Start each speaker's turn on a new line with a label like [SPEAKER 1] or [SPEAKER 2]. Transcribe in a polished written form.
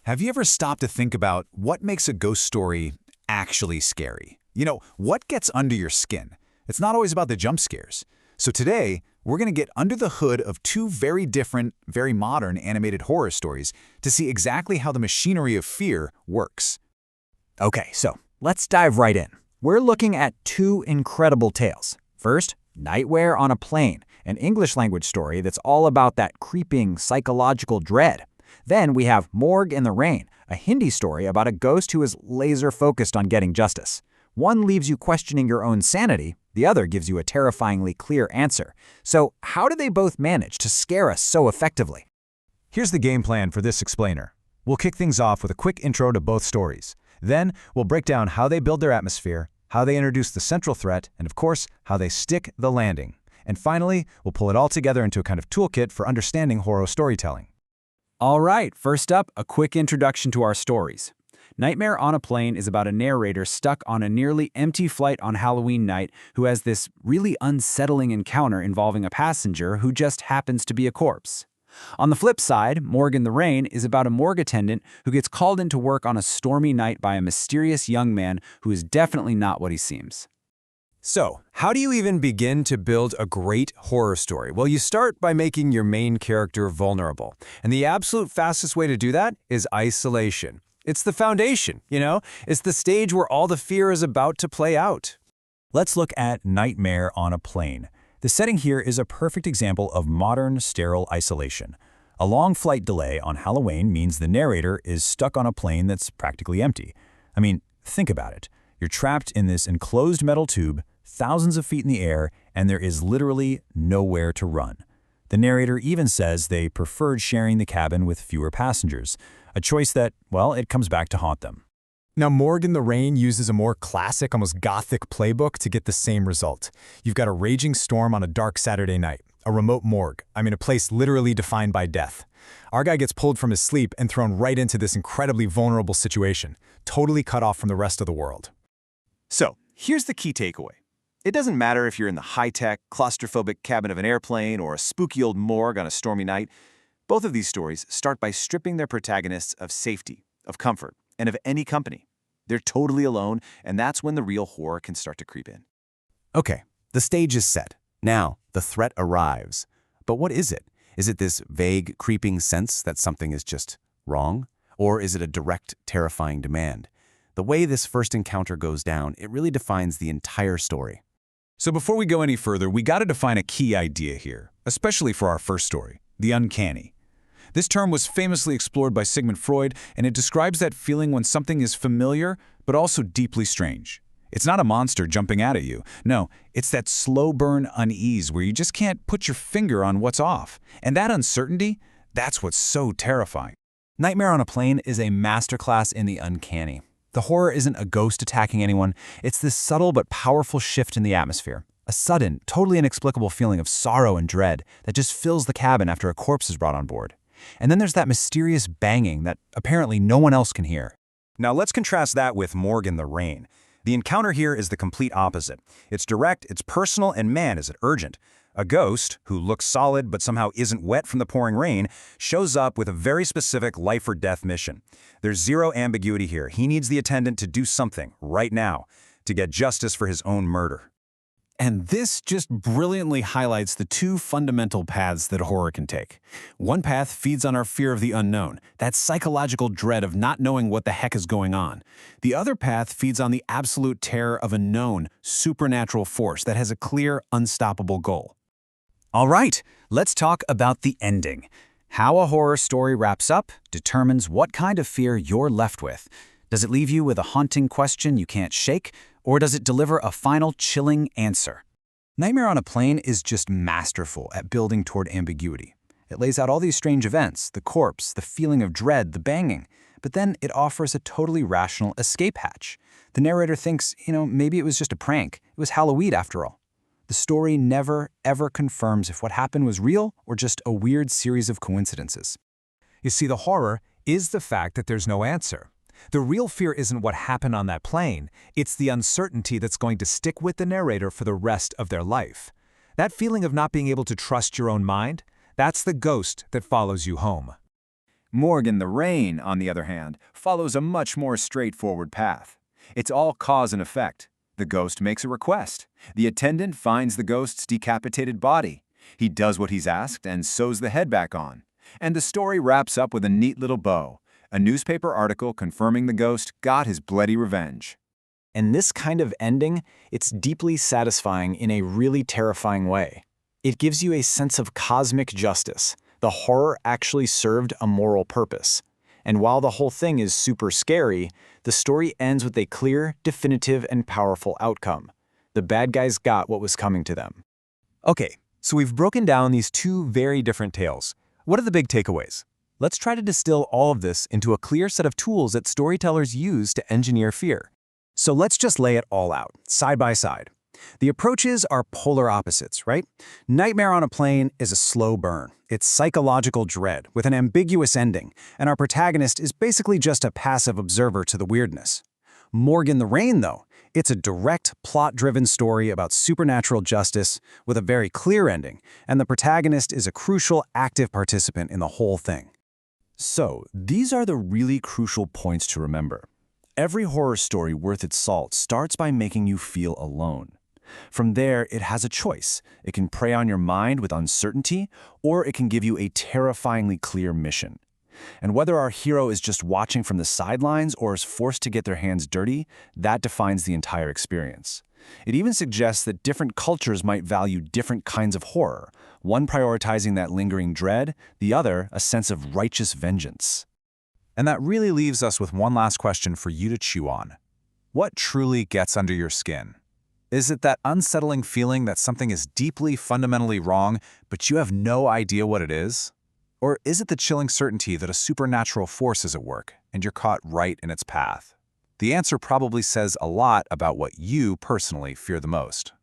[SPEAKER 1] Have you ever stopped to think about what makes a ghost story actually scary? What gets under your skin? It's not always about the jump scares. So today, we're going to get under the hood of two very different, very modern animated horror stories to see exactly how the machinery of fear works.
[SPEAKER 2] Okay, so let's dive right in. We're looking at two incredible tales. First, Nightmare on a Plane, an English language story that's all about that creeping psychological dread. Then we have Morgue in the Rain, a Hindi story about a ghost who is laser-focused on getting justice. One leaves you questioning your own sanity, the other gives you a terrifyingly clear answer. So how do they both manage to scare us so effectively?
[SPEAKER 1] Here's the game plan for this explainer. We'll kick things off with a quick intro to both stories. Then, we'll break down how they build their atmosphere, how they introduce the central threat, and of course, how they stick the landing. And finally, we'll pull it all together into a kind of toolkit for understanding horror storytelling.
[SPEAKER 2] All right, first up, a quick introduction to our stories. Nightmare on a Plane is about a narrator stuck on a nearly empty flight on Halloween night who has this really unsettling encounter involving a passenger who just happens to be a corpse. On the flip side, Morgue in the Rain is about a morgue attendant who gets called into work on a stormy night by a mysterious young man who is definitely not what he seems.
[SPEAKER 3] So, how do you even begin to build a great horror story? Well, you start by making your main character vulnerable. And the absolute fastest way to do that is isolation. It's the foundation, It's the stage where all the fear is about to play out.
[SPEAKER 1] Let's look at Nightmare on a Plane. The setting here is a perfect example of modern, sterile isolation. A long flight delay on Halloween means the narrator is stuck on a plane that's practically empty. I mean, think about it. You're trapped in this enclosed metal tube, thousands of feet in the air, and there is literally nowhere to run. The narrator even says they preferred sharing the cabin with fewer passengers, a choice that, well, it comes back to haunt them.
[SPEAKER 4] Now, Morgue in the Rain uses a more classic, almost gothic playbook to get the same result. You've got a raging storm on a dark Saturday night, a remote morgue, a place literally defined by death. Our guy gets pulled from his sleep and thrown right into this incredibly vulnerable situation, totally cut off from the rest of the world.
[SPEAKER 5] So, here's the key takeaway. It doesn't matter if you're in the high-tech, claustrophobic cabin of an airplane or a spooky old morgue on a stormy night. Both of these stories start by stripping their protagonists of safety, of comfort, and of any company. They're totally alone, and that's when the real horror can start to creep in.
[SPEAKER 6] Okay, the stage is set. Now, the threat arrives. But what is it? Is it this vague, creeping sense that something is just wrong? Or is it a direct, terrifying demand? The way this first encounter goes down, it really defines the entire story.
[SPEAKER 1] So before we go any further, we got to define a key idea here, especially for our first story, the uncanny. This term was famously explored by Sigmund Freud, and it describes that feeling when something is familiar, but also deeply strange. It's not a monster jumping out at you. No, it's that slow burn unease where you just can't put your finger on what's off. And that uncertainty, that's what's so terrifying.
[SPEAKER 6] Nightmare on a Plane is a masterclass in the uncanny. The horror isn't a ghost attacking anyone. It's this subtle but powerful shift in the atmosphere. A sudden, totally inexplicable feeling of sorrow and dread that just fills the cabin after a corpse is brought on board. And then there's that mysterious banging that apparently no one else can hear.
[SPEAKER 3] Now let's contrast that with Morgue in the Rain. The encounter here is the complete opposite. It's direct, it's personal, and man, is it urgent. A ghost, who looks solid but somehow isn't wet from the pouring rain, shows up with a very specific life-or-death mission. There's zero ambiguity here. He needs the attendant to do something, right now, to get justice for his own murder.
[SPEAKER 7] And this just brilliantly highlights the two fundamental paths that horror can take. One path feeds on our fear of the unknown, that psychological dread of not knowing what the heck is going on. The other path feeds on the absolute terror of a known, supernatural force that has a clear, unstoppable goal.
[SPEAKER 2] All right, let's talk about the ending. How a horror story wraps up determines what kind of fear you're left with. Does it leave you with a haunting question you can't shake, or does it deliver a final chilling answer?
[SPEAKER 1] Nightmare on a Plane is just masterful at building toward ambiguity. It lays out all these strange events, the corpse, the feeling of dread, the banging, but then it offers a totally rational escape hatch. The narrator thinks, maybe it was just a prank. It was Halloween after all. The story never, ever confirms if what happened was real or just a weird series of coincidences.
[SPEAKER 4] You see, the horror is the fact that there's no answer. The real fear isn't what happened on that plane, it's the uncertainty that's going to stick with the narrator for the rest of their life. That feeling of not being able to trust your own mind, that's the ghost that follows you home.
[SPEAKER 5] Morgan the Rain, on the other hand, follows a much more straightforward path. It's all cause and effect. The ghost makes a request. The attendant finds the ghost's decapitated body. He does what he's asked and sews the head back on. And the story wraps up with a neat little bow, a newspaper article confirming the ghost got his bloody revenge.
[SPEAKER 2] And this kind of ending, it's deeply satisfying in a really terrifying way. It gives you a sense of cosmic justice. The horror actually served a moral purpose. And while the whole thing is super scary, the story ends with a clear, definitive, and powerful outcome. The bad guys got what was coming to them.
[SPEAKER 1] Okay, so we've broken down these two very different tales. What are the big takeaways? Let's try to distill all of this into a clear set of tools that storytellers use to engineer fear. So let's just lay it all out, side by side. The approaches are polar opposites, right? Nightmare on a Plane is a slow burn. It's psychological dread with an ambiguous ending, and our protagonist is basically just a passive observer to the weirdness. Morgan the Rain, though, it's a direct, plot-driven story about supernatural justice with a very clear ending, and the protagonist is a crucial, active participant in the whole thing.
[SPEAKER 6] So, these are the really crucial points to remember. Every horror story worth its salt starts by making you feel alone. From there, it has a choice. It can prey on your mind with uncertainty, or it can give you a terrifyingly clear mission. And whether our hero is just watching from the sidelines or is forced to get their hands dirty, that defines the entire experience. It even suggests that different cultures might value different kinds of horror, one prioritizing that lingering dread, the other a sense of righteous vengeance.
[SPEAKER 1] And that really leaves us with one last question for you to chew on. What truly gets under your skin? Is it that unsettling feeling that something is deeply, fundamentally wrong, but you have no idea what it is? Or is it the chilling certainty that a supernatural force is at work, and you're caught right in its path? The answer probably says a lot about what you personally fear the most.